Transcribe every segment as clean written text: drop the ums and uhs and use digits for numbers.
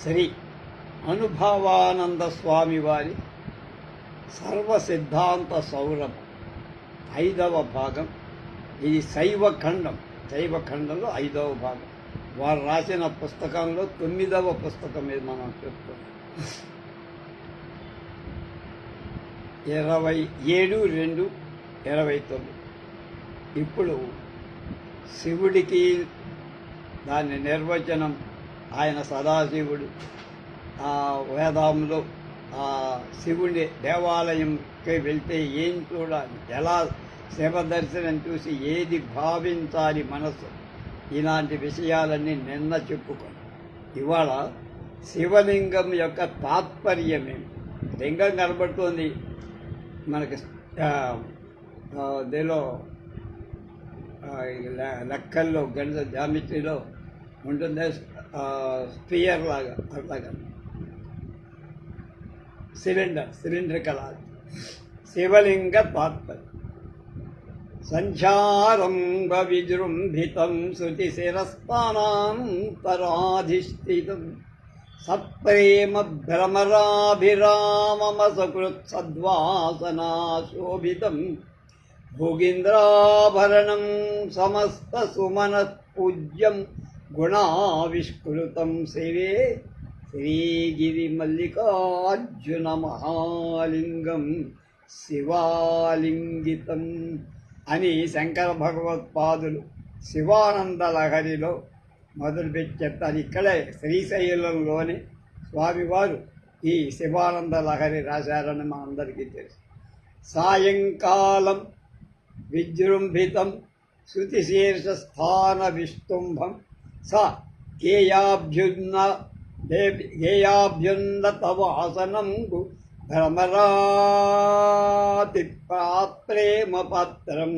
శ్రీ అనుభవానంద స్వామి వారి సర్వసిద్ధాంత సౌరభం 5వ భాగం. ఇది శైవఖండంలో 5వ భాగం. వారు రాసిన పుస్తకంలో 9వ పుస్తకం ఇది మనం చెప్తాం. 27/2/29. ఇప్పుడు శివుడికి దాని నిర్వచనం, ఆయన సదాశివుడు. ఆ వేదంలో ఆ శివుడి దేవాలయంకి వెళ్తే ఏం చూడాలి, ఎలా శివ దర్శనం చూసి ఏది భావించాలి మనసు, ఇలాంటి విషయాలన్నీ నిన్న చెప్పుకున్నాం. ఇవాళ శివలింగం యొక్క తాత్పర్యమేమి. లింగం కనబడుతోంది మనకి దీనిలో లెక్కల్లో గణిత జామిట్రీలో ఉంటుంది, స్పియర్ లాగా, అట్లాగా సిలిండ్రికల్. శివలింగ తాత్పర్యం సంచారం విజృంభితం శృతి శిరస్థానాంతరాధిష్ఠితం సప్రేమ భ్రమరాభిరామమసకృత్ సద్వాసనాశోభితం భోగీంద్రాభరణం సమస్త సుమన పూజ్యం గుణావిష్కృతం సేవే శ్రీగిరి మల్లికార్జున మహాలింగం శివాలింగితం అని శంకర భగవత్పాదులు శివానంద లహరిలో మొదలుపెట్టి చెప్తారు. ఇక్కడే శ్రీశైలంలోని స్వామివారు ఈ శివానంద లహరి రాశారని మనందరికీ తెలుసు. సాయంకాలం విజృంభితం శృతిశీర్షస్థాన విష్టుంభం స గేయాభ్యున్నతవాసనం భ్రమరాతి ప్రేమ పత్రం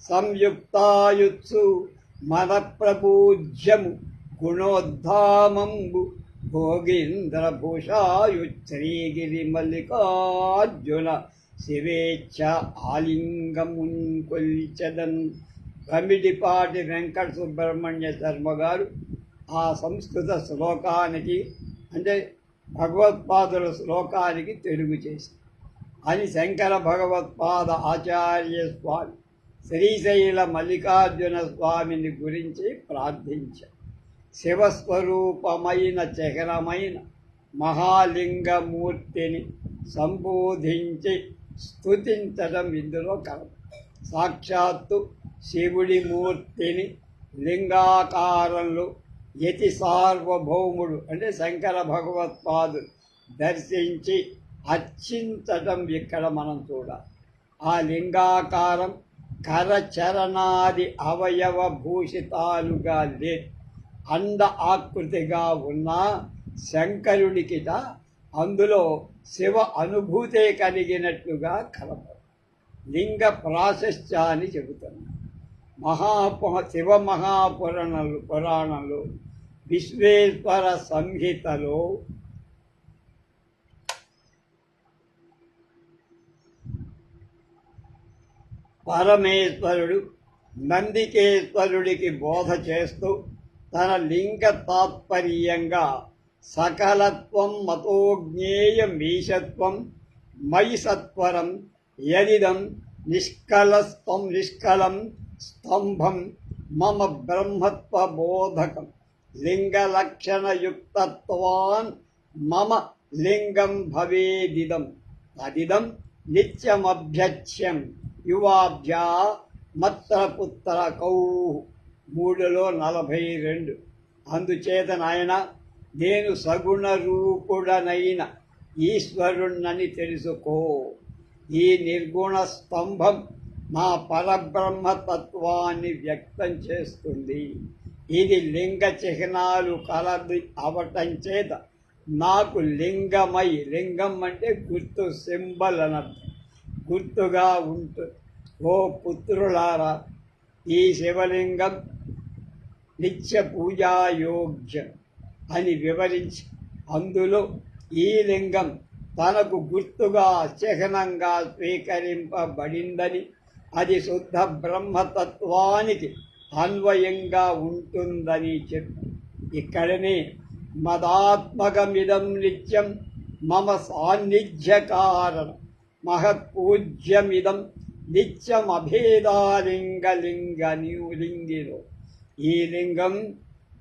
సంయుక్తాయుత్సు మన ప్రపూజ్యము గుణోద్ధామంబు భోగీంద్రభూషాయుశ్రీగిరి మల్లికార్జున శివేచ్ఛ ఆలింగమున్ కొల్చెదన్. కమిడిపాటి వెంకట సుబ్రహ్మణ్య శర్మ గారు ఆ సంస్కృత శ్లోకానికి, అంటే భగవత్పాదుల శ్లోకానికి తెలుగు చేసి అని శంకర భగవత్పాద ఆచార్య స్వామి శ్రీశైల మల్లికార్జున స్వామిని గురించి ప్రార్థించారు. శివస్వరూపమైన చహరమైన మహాలింగమూర్తిని సంబోధించి స్తుతించడం ఇందులో కలదు. సాక్షాత్తు శివుడి మూర్తిని లింగాకారంలో యతి సార్వభౌముడు అంటే శంకర భగవత్పాదులు దర్శించి అర్చించటం ఇక్కడ మనం చూడాలి. ఆ లింగాకారం కరచరణాది అవయవ భూషితాలుగా లేదు, అండ ఆకృతిగా ఉన్న శంకరుడికిట అందులో శివ అనుభూతే కలిగినట్లుగా కలపడు. లింగ ప్రాశస్త్యాన్ని చెబుతున్నారు. శివ పురాణంలో విశ్వేశ్వర సంహితలో పరమేశ్వరుడు నందికేశ్వరుడికి బోధ చేస్తూ తన లింగ తాత్పర్యంగా సకలత్వం మతోజ్ఞేయమీశత్వం మయి సత్వరం యదిదం నిష్కలం స్తంభం మమ బ్రహ్మత్వ బోధకం లింగలక్షణయుక్తత్వాన్ మమ లింగం భవేదిదం తదిదం నిత్యమభ్యచ్యం యువాభ్యా మత్రపుత్ర కౌ 3:42. అందుచేత నాయన నేను సగుణ రూపుడనైన ఈశ్వరుణ్ణని తెలుసుకో. ఈ నిర్గుణ స్తంభం నా పరబ్రహ్మతత్వాన్ని వ్యక్తం చేస్తుంది. ఇది లింగ చిహ్నాలు కలది అవటం చేత నాకు లింగం అంటే గుర్తు, సింబల్ అనర్థం, గుర్తుగా ఉంటుంది. ఓ పుత్రులారా, ఈ శివలింగం నిత్య పూజాయోగ్యం అని వివరించి అందులో ఈ లింగం తనకు గుర్తుగా చిహ్నంగా స్వీకరింపబడిందని, అది శుద్ధ బ్రహ్మతత్వానికి అన్వయంగా ఉంటుందని చెప్పి ఇక్కడనే మదాత్మకమిదం నిత్యం మమ సాన్నిధ్య కారణం మహత్పూజ్యమిదం నిత్యమభేదాలింగలింగిలో ఈ లింగం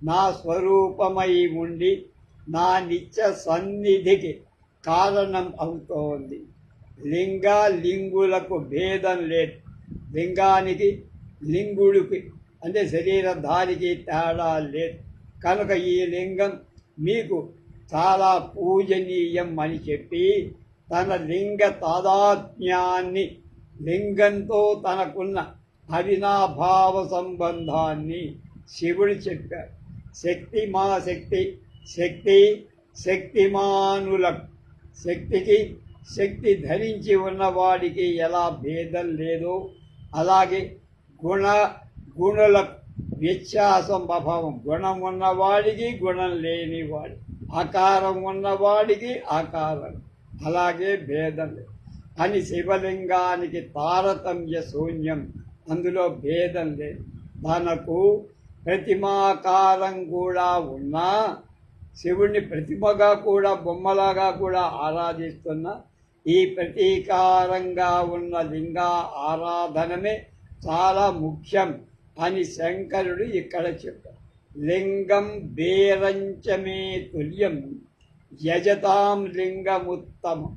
నా స్వరూపమై ఉండి నా నిత్య సన్నిధికి కారణం అవుతోంది. లింగులకు భేదం లేదు. లింగానికి లింగుడికి అంటే శరీరధారికి తేడా లేదు. కనుక ఈ లింగం మీకు చాలా పూజనీయం అని చెప్పి తన లింగ తాదాత్మ్యాన్ని, లింగంతో తనకున్న అవినాభావ సంబంధాన్ని శివుడు చెప్పాడు. శక్తి మా శక్తి, శక్తి శక్తిమానులకు, శక్తికి శక్తి ధరించి ఉన్నవాడికి ఎలా భేదం లేదో అలాగే గుణులకు వ్యత్యాసం అభావం. గుణం ఉన్నవాడికి గుణం లేనివాడి, ఆకారం ఉన్నవాడికి ఆకారం, అలాగే భేదం అని శివలింగానికి తారతమ్య శూన్యం, అందులో భేదం లేదు. తనకు ప్రతిమాకారం కూడా ఉన్నా శివుణ్ణి ప్రతిమగా కూడా బొమ్మలాగా కూడా ఆరాధిస్తున్న ఈ ప్రతీకారంగా ఉన్న లింగ ఆరాధనమే చాలా ముఖ్యం అని శంకరుడు ఇక్కడ చెప్పారు. లింగం బేరంచమే తుల్యం యజతాం లింగముత్తమం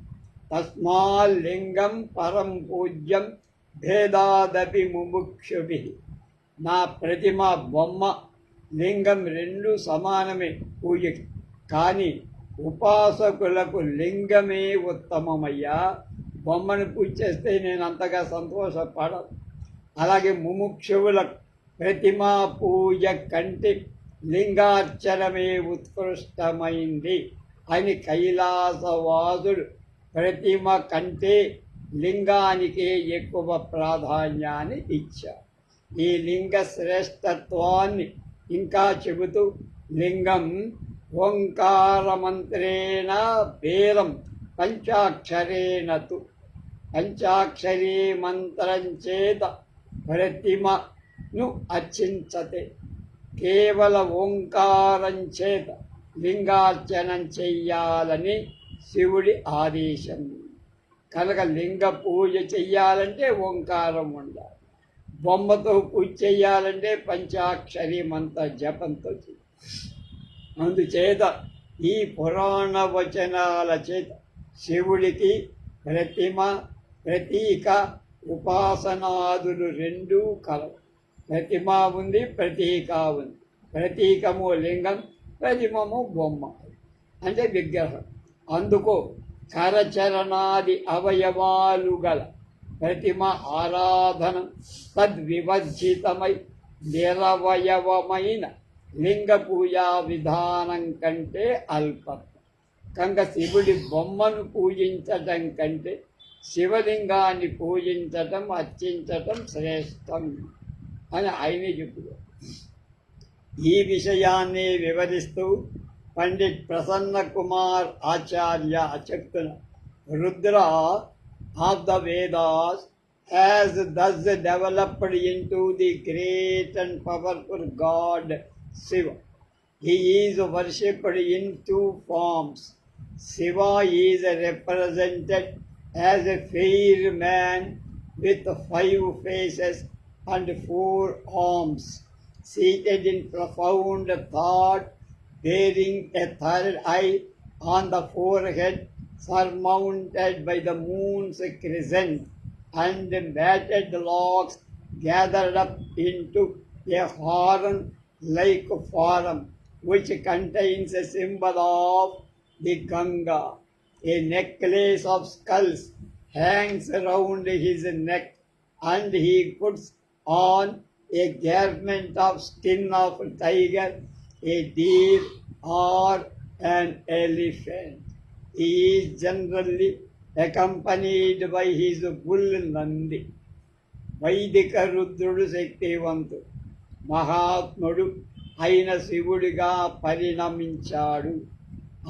తస్మాల్లింగం పరం పూజ్యం భేదాదపి ముముక్షుభి. నా ప్రతిమ బొమ్మ లింగం రెండు సమానమే పూజకి, కానీ ఉపాసకులకు లింగమే ఉత్తమమయ్యా. బొమ్మను పూజ చేస్తే నేను అంతగా సంతోషపడను. అలాగే ముముక్షువులకు ప్రతిమా పూజ కంటే లింగార్చనమే ఉత్కృష్టమైంది అని కైలాసవాసుడు ప్రతిమ కంటే లింగానికే ఎక్కువ ప్రాధాన్యాన్ని ఇచ్చారు. ఈ లింగ శ్రేష్టత్వాన్ని ఇంకా చెబుతూ లింగం ఓంకారమంత్రేణ బేరం పంచాక్షరేణతు, పంచాక్షరీ మంత్రం చేత ప్రతిమను అర్చించతే. కేవల ఓంకారం చేత లింగార్చనం చెయ్యాలని శివుడి ఆదేశం. కనుక లింగ పూజ చెయ్యాలంటే ఓంకారం ఉండాలి. బొమ్మతో పూజ చెయ్యాలంటే పంచాక్షరి మంత్ర జపంతో చెయ్యాలి. అందుచేత ఈ పురాణ వచనాల చేత శివుడికి ప్రతిమ, ప్రతీక, ఉపాసనాదులు రెండూ కలవు. ప్రతిమ ఉంది, ప్రతీక ఉంది. ప్రతీకము లింగం, ప్రతిమము బొమ్మ అంటే విగ్రహం. అందుకో కరచరణాది అవయవాలు గల ప్రతిమ ఆరాధన తద్వివర్జితమై నిరవయవమైన లింగ పూజా విధానం కంటే అల్పం. కనుక శివుడి బొమ్మను పూజించటం కంటే శివలింగాన్ని పూజించటం, అర్చించటం శ్రేష్టం అని ఆయనే చెప్పుకో. ఈ విషయాన్ని వివరిస్తూ పండిట్ ప్రసన్న కుమార్ ఆచార్య చెప్తున్న Rudra of the Vedas has thus developed into the great and powerful God Shiva. He is worshipped in two forms. Shiva is represented as a fair man with 5 faces and 4 arms, seated in profound thought, bearing a third eye on the forehead, surmounted by the moon's crescent, and matted locks gathered up into a horn-like form, which contains a symbol of the Ganga. A necklace of skulls hangs around his neck, and he puts on a garment of skin of tiger, a deer, or an elephant. He is generally accompanied by his bull Nandi. వైదిక రుద్రుడు శక్తివంతుడు, మహాత్ముడు అయిన శివుడిగా పరిణమించాడు.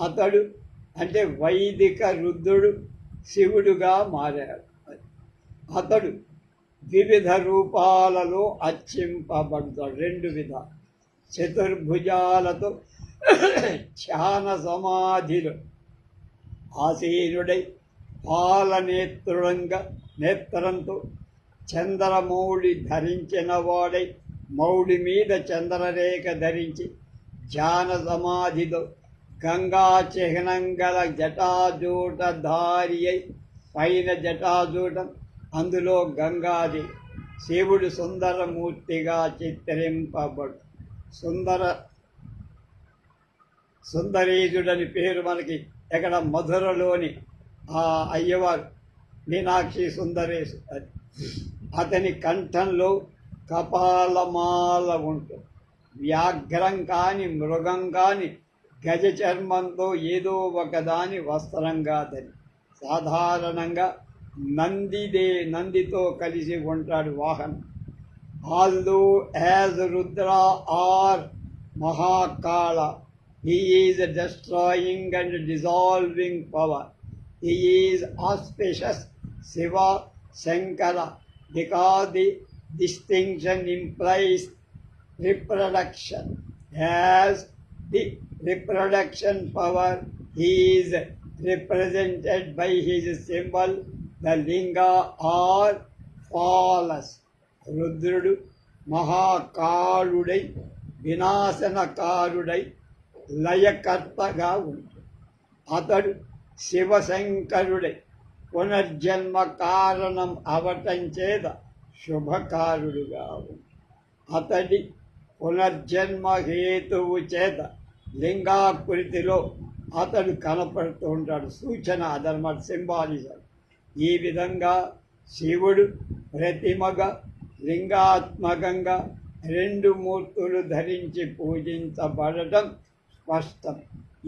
అతడు అంటే వైదిక రుద్రుడు శివుడుగా మారాడు. అతడు వివిధ రూపాలలో అర్చింపబడతాడు. 2 విధాలు. చతుర్భుజాలతో ధ్యాన సమాధిలో ఆసీనుడై నేత్రంతో చంద్రమౌళి ధరించిన వాడై మౌళి మీద చంద్రరేఖ ధరించి ధ్యాన సమాధిలో గంగా చిహ్నం గల జటాజూటధారి అయి పైన జటాజూటం అందులో గంగాది శివుడు సుందరమూర్తిగా చిత్రింపబడు. సుందరీజుడని పేరు మనకి ఎక్కడ మధురలోని ఆ అయ్యవారు మీనాక్షి సుందరేశు. అతని కంఠంలో కపాలమాల ఉంటుంది. వ్యాఘ్రం కాని మృగం కాని గజ చర్మంతో ఏదో ఒకదాని వస్త్రంగా ధరి సాధారణంగా నందితో కలిసి ఉంటాడు వాహనం. Although as Rudra or Mahakala, he is a destroying and dissolving power. He is auspicious Shiva Shankara because the distinction implies reproduction. As the reproduction power, he is represented by his symbol, the linga or phallus. రుద్రుడు మహాకాళుడై వినాశనకారుడై లయకర్తగా ఉంటాడు. అతడు శివశంకరుడై పునర్జన్మ కారణం అవటం చేత శుభకారుడుగా ఉంటాడు. అతడి పునర్జన్మ హేతువు చేత లింగాకృతిలో అతడు కనపడుతూ ఉంటాడు. సూచన అధర్మ సింబాలిజం. ఈ విధంగా శివుడు ప్రతిమగా లింగాత్మకంగా రెండు మూర్తులు ధరించి పూజించబడటం స్పష్టం.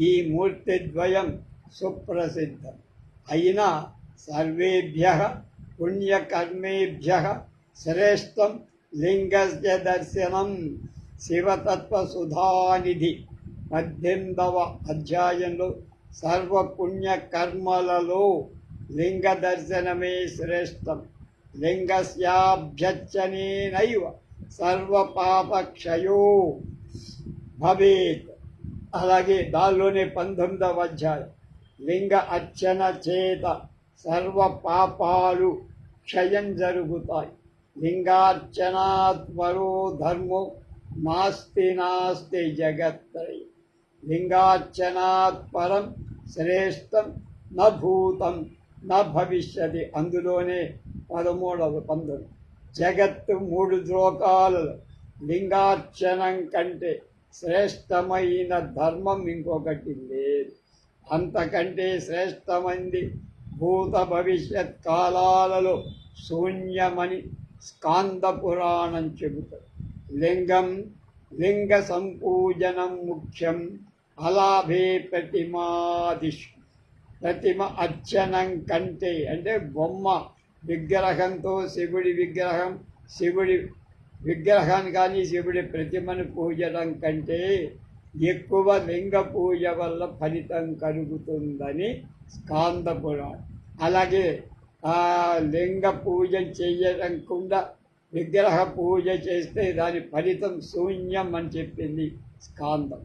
ఈ మూర్తిద్వయం సుప్రసిద్ధం. అయినా సర్వేభ్యః పుణ్యకర్మేభ్యః శ్రేష్టం లింగస్య దర్శనం. శివతత్వసుధానిధి 18వ అధ్యాయంలో సర్వపుణ్యకర్మలలో లింగ దర్శనమే శ్రేష్టం. లింగస్యాభ్యర్చనేనైవ సర్వపాపక్షయో భవేత్. అలాగే దానిలోనే 19వ అధ్యాయం లింగ అర్చన చేత సర్వ పాపాలు క్షయం జరుగుతాయి. లింగార్చనాత్ పరో ధర్మో నాస్తి జగత్రయ. లింగార్చనాత్ పరం శ్రేష్టం న భూతం న భవిష్యతి. అందులోనే 13వ 19 జగత్తు 3 శ్లోకాలలో లింగార్చనం కంటే శ్రేష్టమైన ధర్మం ఇంకొకటి లేదు. అంతకంటే శ్రేష్టమైంది భూత భవిష్యత్ కాలాలలో శూన్యమని స్కాంద పురాణం చెబుతారు. లింగ సంపూజనం ముఖ్యం అలాభే ప్రతిమాదిషు. ప్రతిమ అర్చనం కంటే అంటే బొమ్మ విగ్రహంతో శివుడి విగ్రహాన్ని కానీ శివుడి ప్రతిమను పూజడం కంటే ఎక్కువ లింగ పూజ వల్ల ఫలితం కలుగుతుందని స్కాంద పురాణం. అలాగే ఆ లింగ పూజ చేయకుండా విగ్రహ పూజ చేస్తే దాని ఫలితం శూన్యం అని చెప్పింది స్కాందం.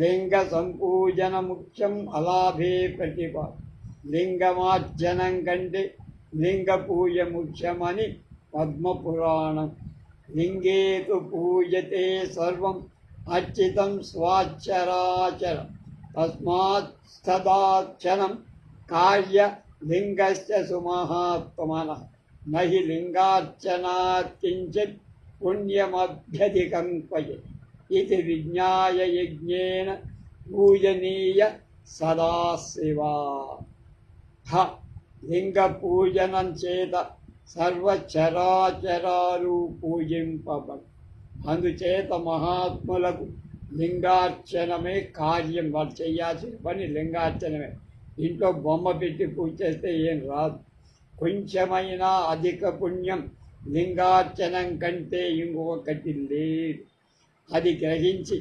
లింగ సంపూజన ముఖ్యం అలాభే ప్రతిభ. లింగమార్జనం కంటే లింగ పూజ ముఖ్యమని పద్మపురాణం. లింగేతు పూజతే సర్వం అర్చితం స్వాచరాచరం తస్మాత్ సదాక్షణం కార్య లింగస్య సుమహాత్మనః నహి లింగార్చనాత్ కించిత్ పుణ్యమభ్యధికం క్వచిత్ ఇది విజ్ఞాయ యజ్ఞేన పూజనీయ సదాశివా. లింగ పూజనం చేత సర్వచరాచరాలు పూజింపబడు. అందుచేత మహాత్ములకు లింగార్చనమే కార్యం. వాళ్ళు చేయాల్సిన పని లింగార్చనమే. ఇంట్లో బొమ్మ పెట్టి పూజ చేస్తే ఏం రాదు. కొంచెమైనా అధిక పుణ్యం లింగార్చనం కంటే ఇంకొకటి లేదు. అది గ్రహించి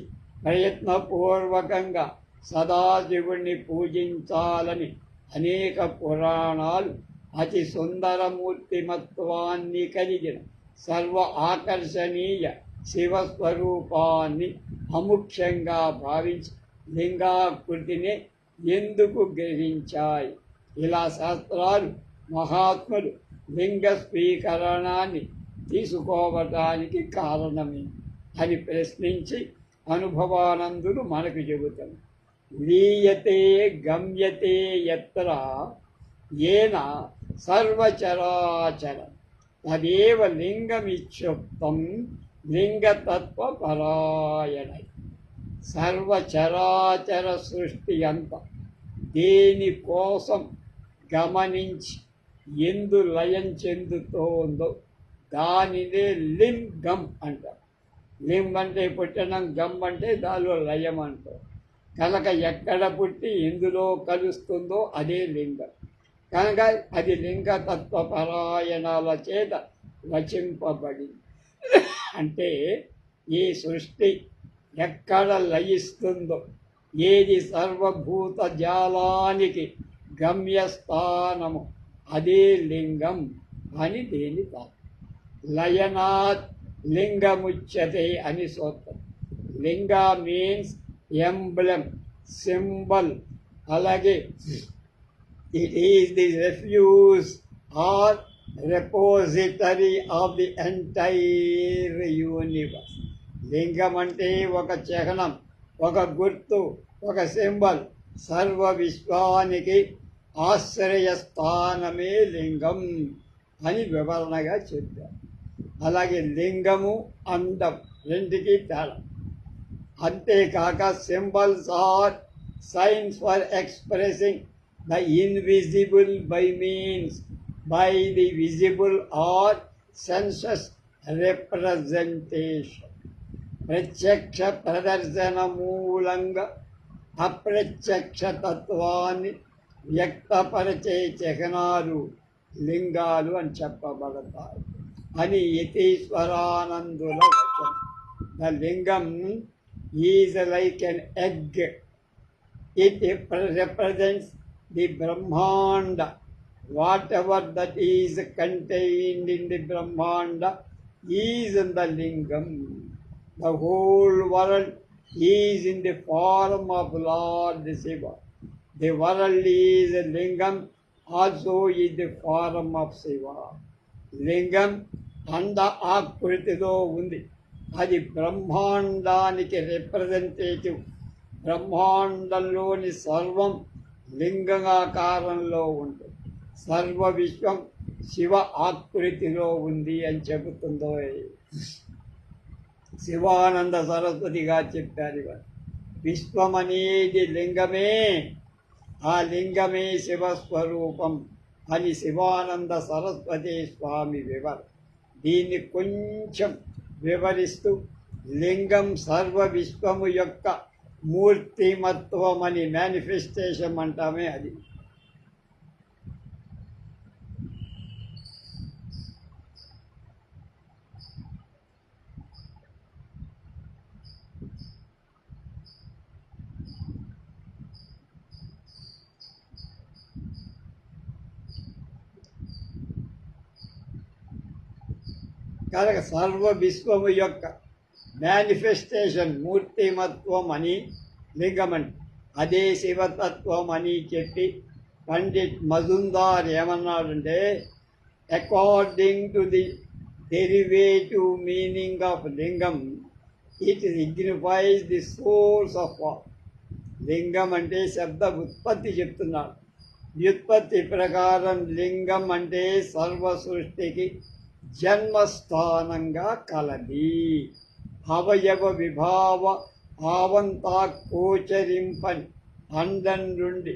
ప్రయత్నపూర్వకంగా సదాశివుణ్ణి పూజించాలని అనేక పురాణాలు అతి సుందరమూర్తిమత్వాన్ని కలిగిన సర్వ ఆకర్షణీయ శివస్వరూపాన్ని అముఖ్యంగా భావించి లింగాకృతిని ఎందుకు గ్రహించాయి? ఇలా శాస్త్రాలు మహాత్ములు లింగ స్వీకరణాన్ని తీసుకోవటానికి కారణమే అని ప్రశ్నించి అనుభవానందులు మనకు చెబుతారు. లీయతే గమ్యతే యత్ర ఏన సర్వచరాచరం తదేవ లింగమిత్యుక్తం లింగతత్వపరాయణై. సర్వచరాచర సృష్టి అంతా దేనికోసం గమనించి ఎందు లయం చెందుతోందో దానినే లింగం అంటారు. లింగం అంటే పుట్టడం, గమ్ అంటే దానిలో లయం అంటారు. కనుక ఎక్కడ పుట్టి ఎందులో కలుస్తుందో అదే లింగం. కనుక అది లింగతత్వపరాయణాల చేత వచింపబడింది. అంటే ఈ సృష్టి ఎక్కడ లయిస్తుందో, ఏది సర్వభూత జాలానికి గమ్యస్థానము అదే లింగం అని దేని తాత్పర్యం. లయనాత్ లింగముచ్యతే అని సూత్రం. Linga means emblem, symbol. అలాగే it is the refuge or repository of the entire universe. లింగం అంటే ఒక చిహ్నం, ఒక గుర్తు, ఒక సింబల్. సర్వ విశ్వానికి ఆశ్రయస్థానమే లింగం అని వివరణగా చెప్పారు. అలాగే లింగము, అండం రెండుకి తేడా. అంతేకాక symbols are signs for expressing the invisible by means by the visible or sensus representation. ప్రత్యక్ష ప్రదర్శన మూలంగా అప్రత్యక్ష తత్వాన్ని వ్యక్తపరిచే చిహ్నాలు లింగాలు అని చెప్పబడతాయి అని యతీశ్వరానందుల వచనం. ద లింగం is like an egg. It represents the Brahmanda. Whatever that is contained in the Brahmanda is in the Lingam. The whole world is in the form of Lord Shiva. The world is a Lingam, also is the form of Shiva. Lingam అంద ఆకృతిలో ఉంది. అది బ్రహ్మాండానికి representative. బ్రహ్మాండంలోని సర్వం లింగాకారంలో ఉంటుంది. సర్వ విశ్వం శివ ఆకృతిలో ఉంది అని చెబుతుందో శివానంద సరస్వతిగా చెప్పారు. విశ్వం అనేది లింగమే, ఆ లింగమే శివస్వరూపం అని శివానంద సరస్వతి స్వామి వివర. దీన్ని కొంచెం వివరిస్తూ లింగం సర్వ విశ్వము యొక్క మూర్తిమత్వం అని మేనిఫెస్టేషన్ అంటామే అది. కనుక సర్వ విశ్వము యొక్క మేనిఫెస్టేషన్ మూర్తిమత్వం అని లింగమని, అదే శివతత్వం అని చెప్పి పండిట్ మజుందార్ ఏమన్నాడంటే, according to the derivative meaning of lingam it signifies the source of all. లింగం అంటే శబ్ద ఉత్పత్తి చెప్తున్నాడు. వ్యుత్పత్తి ప్రకారం లింగం అంటే సర్వ సృష్టికి జన్మస్థానంగా కలది. అవయవ విభావ ఆవంతా కోచరింపని అండం నుండి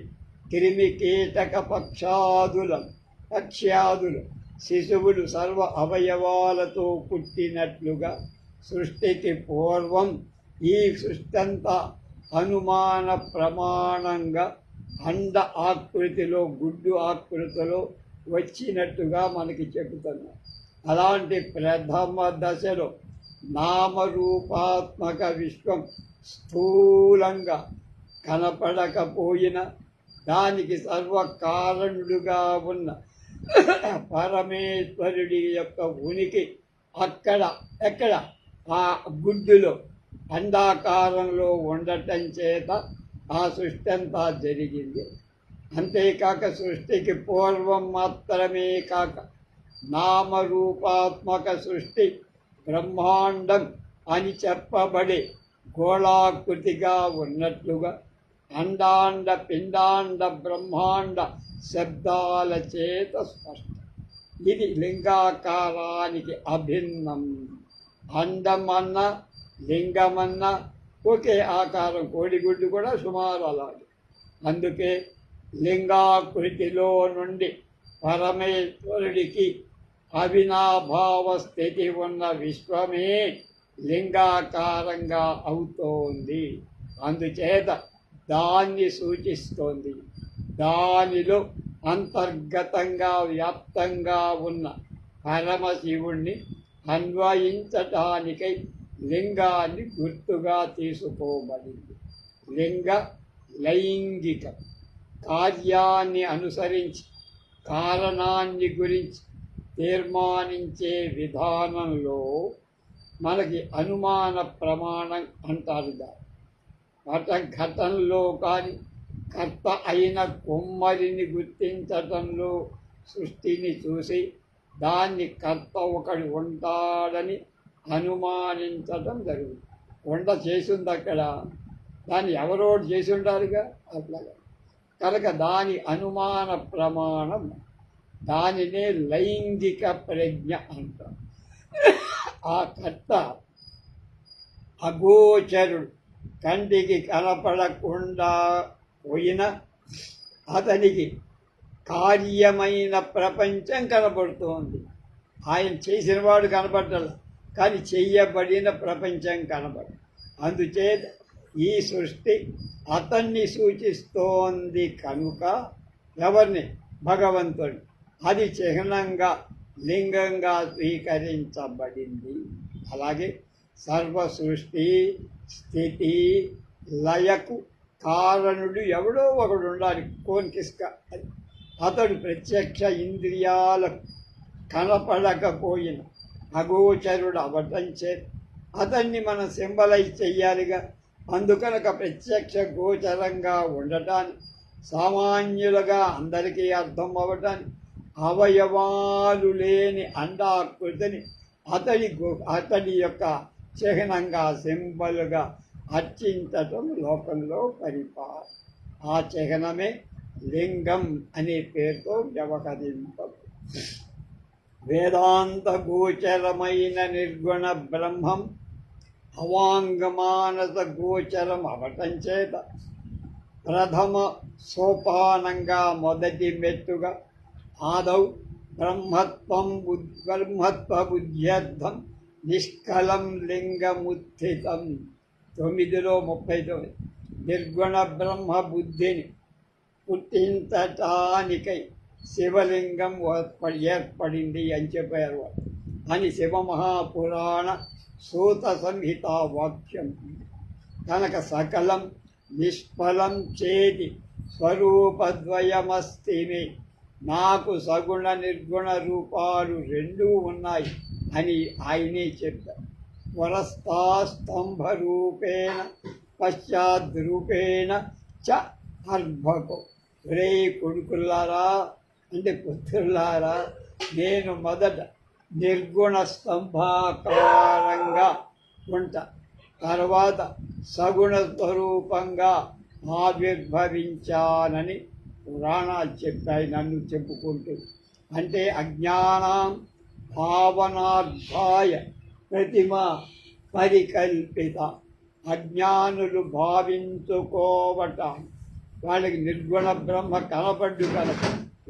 క్రిమి కీటక పక్ష్యాదులు శిశువులు సర్వ అవయవాలతో పుట్టినట్లుగా సృష్టికి పూర్వం ఈ సృష్టంతా అనుమాన ప్రమాణంగా అండ ఆకృతిలో, గుడ్డు ఆకృతిలో వచ్చినట్టుగా మనకి చెబుతున్నారు. అలాంటి ప్రథమ దశలో నామరూపాత్మక విశ్వం స్థూలంగా కనపడకపోయినా దానికి సర్వకారణుడుగా ఉన్న పరమేశ్వరుడి యొక్క ఉనికి ఎక్కడ ఆ గుడ్డులో అండాకారంలో ఉండటం చేత ఆ సృష్టి అంతా జరిగింది. అంతేకాక సృష్టికి పూర్వం మాత్రమే కాక నామరూపాత్మక సృష్టి బ్రహ్మాండం అని చెప్పబడే గోళాకృతిగా ఉన్నట్లుగా అండాండ పిండాండ బ్రహ్మాండ శబ్దాల చేత స్పష్టం. ఇది లింగాకారానికి అభిన్నం. అండమన్న లింగమన్న ఒకే ఆకారం, కోడిగుడ్డు కూడా సుమారు అలాగే. అందుకే లింగాకృతిలో నుండి పరమేశ్వరుడికి అవినాభావ స్థితి ఉన్న విశ్వమే లింగాకారంగా అవుతోంది. అందుచేత దాన్ని సూచిస్తోంది. దానిలో అంతర్గతంగా వ్యాప్తంగా ఉన్న పరమశివుణ్ణి అన్వయించటానికై లింగాన్ని గుర్తుగా తీసుకోబడింది. లింగ లైంగిక కార్యాన్ని అనుసరించి కారణాన్ని గురించి తీర్మానించే విధానంలో మనకి అనుమాన ప్రమాణం అంటారు. ఘటనలో కానీ కర్త అయిన కుమ్మరిని గుర్తించటంలో సృష్టిని చూసి దాన్ని కర్త ఒకడు ఉంటాడని అనుమానించటం జరుగుతుంది. వంట చేసింది అక్కడ, దాన్ని ఎవరో చేసి ఉండాలిగా అట్లాగా. కనుక దాని అనుమాన ప్రమాణం, దానినే లైంగిక ప్రజ్ఞ అంటారు. ఆ కర్త అగోచరుడు, కంటికి కనపడకుండా పోయిన అతనికి కార్యమైన ప్రపంచం కనపడుతోంది. ఆయన చేసినవాడు కనపడాల, కానీ చెయ్యబడిన ప్రపంచం కనపడదు. అందుచేత ఈ సృష్టి అతన్ని సూచిస్తోంది కనుక ఎవరిని? భగవంతుడు. అది చిహ్నంగా లింగంగా స్వీకరించబడింది. అలాగే సర్వ సృష్టి స్థితి లయకు కారణుడు ఎవడో ఒకడు ఉండాలి. కోన్కిస్క అతడు ప్రత్యక్ష ఇంద్రియాలకు కనపడకపోయిన అగోచరుడు అవటం చేత అతన్ని మనం సింబలైజ్ చెయ్యాలిగా. అందుకనక ప్రత్యక్ష గోచరంగా ఉండటానికి, సామాన్యులుగా అందరికీ అర్థం అవ్వటానికి అవయవాలు లేని అండాకృతిని అతడి యొక్క చిహ్నంగా సింబల్గా అర్చించటం లోకంలో పరిపాలన. ఆ చిహ్నమే లింగం అనే పేరుతో వ్యవహరింపదు. వేదాంత గోచరమైన నిర్గుణ బ్రహ్మం అవాంగమానస గోచరం అవటం చేత ప్రథమ సోపానంగా మొదటి మెట్టుగా ఆదౌ బ్రహ్మత్వ బుద్ధ్యర్థం నిష్కలం లింగముత్థితం. 9:39 నిర్గుణ బ్రహ్మ బుద్ధిని పుట్టించటానికై శివలింగం ఏర్పడింది అని చెప్పారు అని శివమహాపురాణ సూత సంహిత వాక్యం. కనుక సకలం నిష్ఫలం చేతి స్వరూపద్వయమస్తిని, నాకు సగుణ నిర్గుణ రూపాలు రెండూ ఉన్నాయి అని ఆయనే చెప్పారు. పురస్తాస్తంభరూపేణ పశ్చాద్రూపేణ చ అర్భకో. రే కొడుకులారా, అంటే పుత్రులారా, నేను మొదట నిర్గుణ స్తంభాకారంగా ఉంటా, తర్వాత సగుణ స్వరూపంగా ఆవిర్భవించానని పురాణాలు చెప్పాయి నన్ను చెప్పుకుంటూ. అంటే అజ్ఞానం భావనార్థాయ ప్రతిమ పరికల్పిత. అజ్ఞానులు భావించుకోవటం, వాళ్ళకి నిర్గుణ బ్రహ్మ కనపడ్డు కనుక,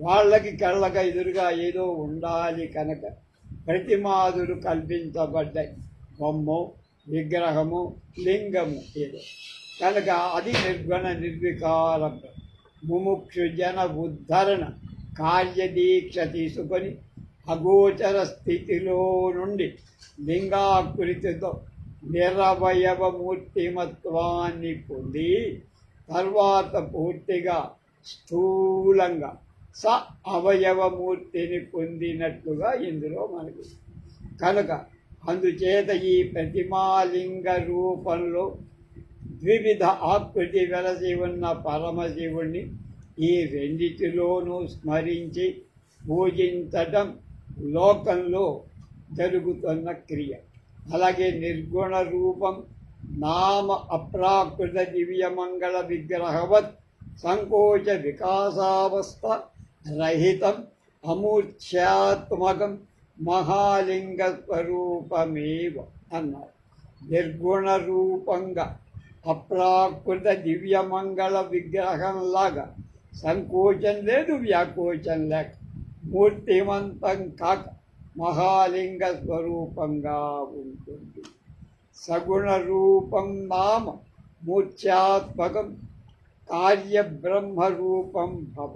వాళ్ళకి కళ్ళక ఎదురుగా ఏదో ఉండాలి కనుక ప్రతిమాదులు కల్పించబడ్డాయి. బొమ్మ, విగ్రహము, లింగము ఏదో కనుక అది నిర్గుణ నిర్వికార. ముముక్షు జన ఉద్ధరణ కార్యదీక్ష తీసుకొని అగోచర స్థితిలో నుండి లింగాకృతితో నిరవయవ మూర్తిమత్వాన్ని పొంది తర్వాత పూర్తిగా స్థూలంగా అవయవమూర్తిని పొందినట్లుగా ఇందులో మనకి. కనుక అందుచేత ఈ ప్రతిమాలింగ రూపంలో ద్వివిధ ఆకృతి వెలసి ఉన్న పరమశివుణ్ణి ఈ రెండిటిలోనూ స్మరించి పూజించటం లోకంలో జరుగుతున్న క్రియ. అలాగే నిర్గుణ రూపం నామ అప్రాకృత దివ్యమంగళ విగ్రహవత్ సంకోచ వికాసావస్థ రహితం అమూర్ఛాత్మకం మహాలింగ స్వరూపమేవ అన్నారు. నిర్గుణ రూపంగా అప్రాకృత దివ్యమంగళ విగ్రహంలాగా సంకోచం లేదు, వ్యాకోచం లేక మూర్తిమంతం కాక మహాలింగ స్వరూపంగా ఉంటుంది. సగుణ రూపం నామ మూర్ఛాత్మకం కార్యబ్రహ్మరూపం భవ.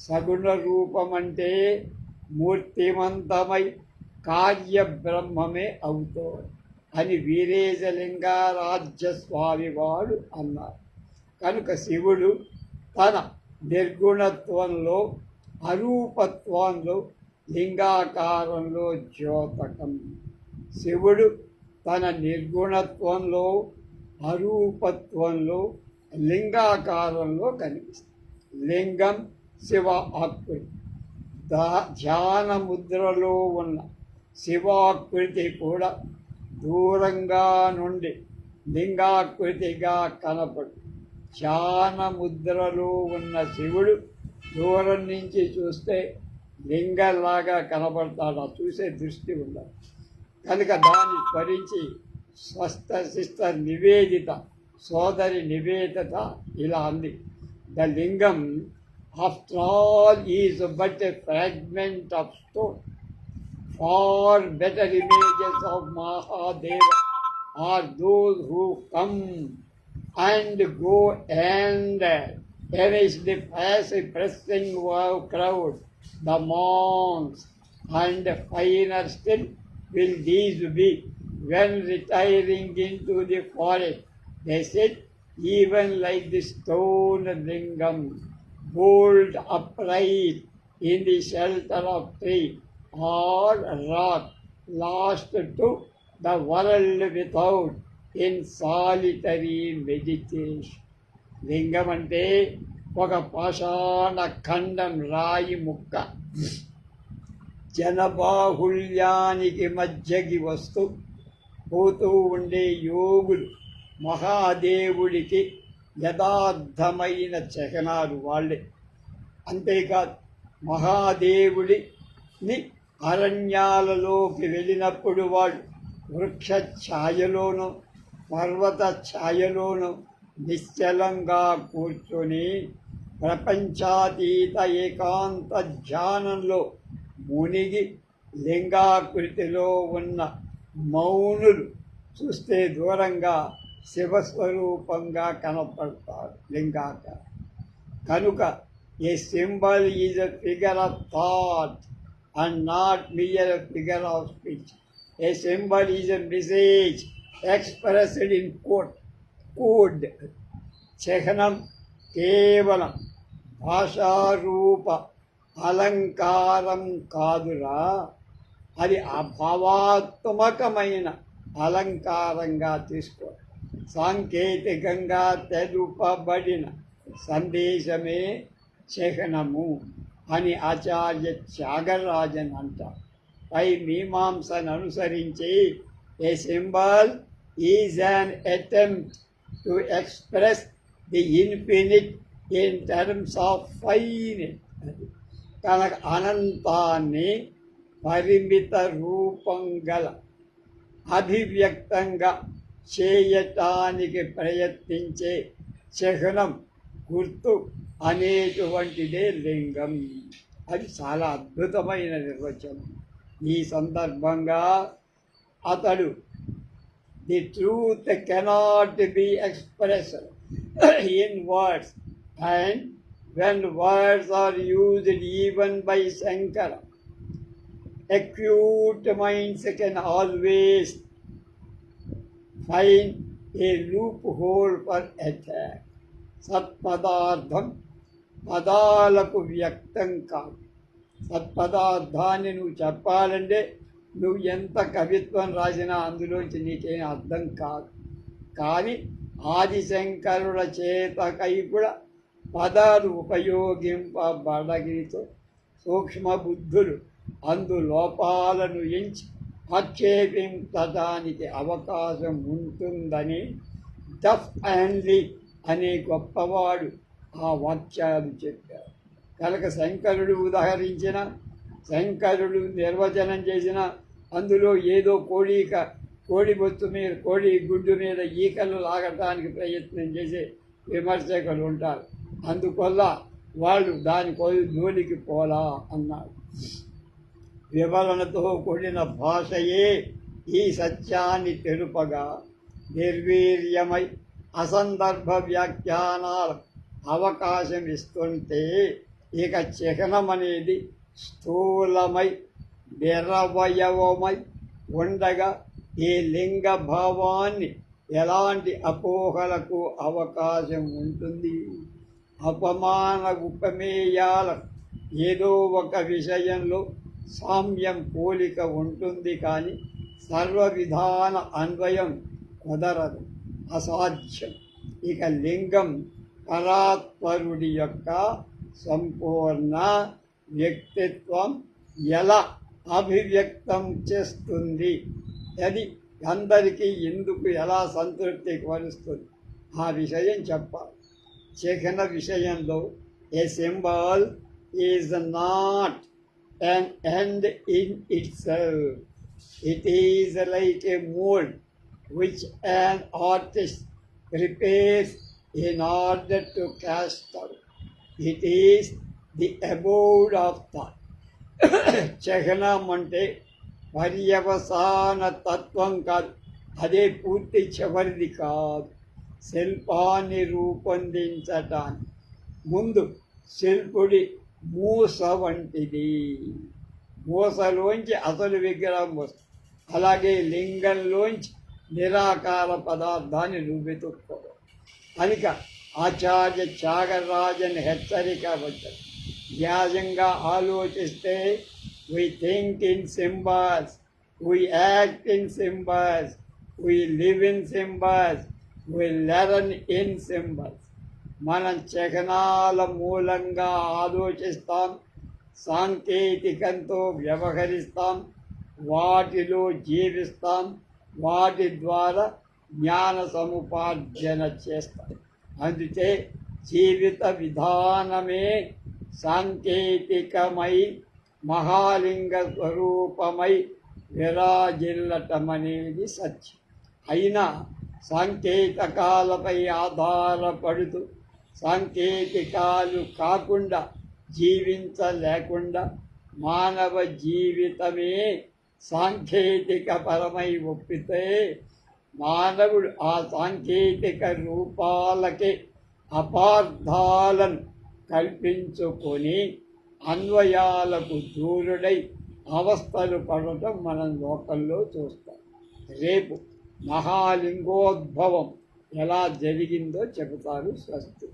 సగుణ రూపం అంటే మూర్తిమంతమై కార్యబ్రహ్మమే అవుతోంది అని వీరేశలింగారాజ్య స్వామి వాడు అన్నారు. కనుక శివుడు తన నిర్గుణత్వంలో అరూపత్వంలో లింగాకారంలో ద్యోతకం. శివుడు తన నిర్గుణత్వంలో అరూపత్వంలో లింగాకారంలో కనిపిస్తుంది. లింగం శివ ఆకృతి. ధ్యాన ముద్రలో ఉన్న శివాకృతి కూడా దూరంగా నుండి లింగాకృతిగా కనపడు. ధ్యాన ముద్రలో ఉన్న శివుడు దూరం నుంచి చూస్తే లింగంలాగా కనబడతాడు. ఆ చూసే దృష్టి ఉండాలి. కనుక దాన్ని స్మరించి స్వస్థ శిస్త నివేదిత సోదరి నివేదిత ఇలా అంది. ద లింగం after all is but a fragment of stone. Far better images of Mahadeva are those who come and go and amidst the passive pressing crowd, the monks, and finer still will these be when retiring into the forest. They sit even like the stone lingam, bold upright in the shelter of tree or rock, lost to the world without in solitary meditation. లింగం అంటే ఒక పాషాణ ఖండం, రాయి ముక్క. జనబాహుళ్యానికి మధ్యకి వస్తూ పోతూ ఉండే యోగులు మహాదేవుడికి యథార్థమైన చిహ్నాలు వాళ్ళే. అంతేకాదు మహాదేవుడిని అరణ్యాలలోకి వెళ్ళినప్పుడు వాళ్ళు వృక్ష ఛాయలోనూ పర్వత ఛాయలోనూ నిశ్చలంగా కూర్చొని ప్రపంచాతీత ఏకాంత ధ్యానంలో మునిగి లింగాకృతిలో ఉన్న మౌనులు చూస్తే దూరంగా శివస్వరూపంగా కనపడతారు లింగాకారం. కనుక a symbol is a figure of thought and not mere a figure of speech. A symbol is a message expressed in code. చిహ్నం కేవలం భాషారూప అలంకారం కాదురా, అది అభావాత్మకమైన అలంకారంగా తీసుకో. సాంకేతికంగా తెలుపబడిన సందేశమే చిహ్నము అని ఆచార్య త్యాగరాజన్ అంటారు. పై మీమాంసను అనుసరించి a symbol is an attempt to express the infinite in terms of finite. కనుక అనంతాన్ని పరిమిత రూపం గల అభివ్యక్తంగా చేయటానికి ప్రయత్నించే చిహ్నం, గుర్తు అనేటువంటిదే లింగం. అది చాలా అద్భుతమైన నిర్వచనం. ఈ సందర్భంగా అతడు the truth cannot be expressed in words and when words are used even by Shankara, acute minds can always find a loophole for attack. సత్పదార్థం పదాలకు వ్యక్తం కాదు. సత్పదార్థాన్ని నువ్వు చెప్పాలంటే నువ్వు ఎంత కవిత్వం రాసినా అందులోంచి నీకేం అర్థం కాదు. కానీ ఆదిశంకరుల చేతకై కూడా పదాలు ఉపయోగింపబడగితో సూక్ష్మ బుద్ధులు అందు లోపాలను ఎంచి ఆక్షేపించడానికి అవకాశం ఉంటుందని డఫ్ అండ్లీ అనే గొప్పవాడు ఆ వాక్యాలు చెప్పారు. కనుక శంకరుడు ఉదహరించిన, శంకరుడు నిర్వచనం చేసిన అందులో ఏదో కోడి బొత్తు మీద, కోడి గుడ్డు మీద ఈకలు లాగటానికి ప్రయత్నం చేసే విమర్శకులు ఉంటారు. అందువల్ల వాళ్ళు దాని జోలికి పోలా అన్నారు. వివరణతో కూడిన భాషయే ఈ సత్యాన్ని తెలుపగా నిర్వీర్యమై అసందర్భ వ్యాఖ్యానాల అవకాశం ఇస్తుంటే ఇక చిహ్నం అనేది స్థూలమై నిరవయవమై ఉండగా ఈ లింగ భావాన్ని ఎలాంటి అపోహలకు అవకాశం ఉంటుంది? అపమాన ఉపమేయాల ఏదో ఒక విషయంలో సామ్యం పోలిక ఉంటుంది, కానీ సర్వ విధాన అన్వయం కుదరదు, అసాధ్యం. ఇక లింగం పరాత్పరుడి యొక్క సంపూర్ణ వ్యక్తిత్వం ఎలా అభివ్యక్తం చేస్తుంది, అది అందరికీ ఎందుకు ఎలా సంతృప్తి పరుస్తుంది, ఆ విషయం చెప్పాలి. చిహ్న విషయంలో a symbol is not an end in itself. It is like a mold which an artist prepares in order to cast out. It is the abode of thought. చిహ్నం అంటే పర్యవసాన తత్వం కాదు, అదే పూర్తి చివరిది కాదు. శిల్పాన్ని రూపొందించటానికి ముందు శిల్పుడి మూస వంటిది. మూసలోంచి అసలు విగ్రహం వస్తుంది. అలాగే లింగంలోంచి నిరాకార పదార్థాన్ని వెతుక్కోవడం. కనుక ఆచార్య త్యాగరాజన్ హెచ్చరిక వచ్చారు. వ్యాజంగా ఆలోచిస్తే we think in symbols, we act in symbols, we live in symbols, we learn in symbols. మనం చిహ్నాల మూలంగా ఆలోచిస్తాం, సాంకేతికంతో వ్యవహరిస్తాం, వాటిలో జీవిస్తాం, వాటి ద్వారా జ్ఞాన సముపార్జన చేస్తాం. అందుకే జీవిత విధానమే సాంకేతికమై మహాలింగ స్వరూపమై విరాజిల్లటమనేది సత్యం. అయినా సాంకేతికాలపై ఆధారపడుతూ సాంకేతికాలు కాకుండా జీవించలేకుండా మానవ జీవితమే సాంకేతిక పరమై ఒప్పితే మానవుడు ఆ సాంకేతిక రూపాలకే అపార్థాలను కల్పించుకొని అన్వయాలకు దూరుడై అవస్థలు పడటం మనం లోకల్లో చూస్తాం. రేపు మహాలింగోద్భవం ఎలా జరిగిందో చెబుతారు. స్వస్తి.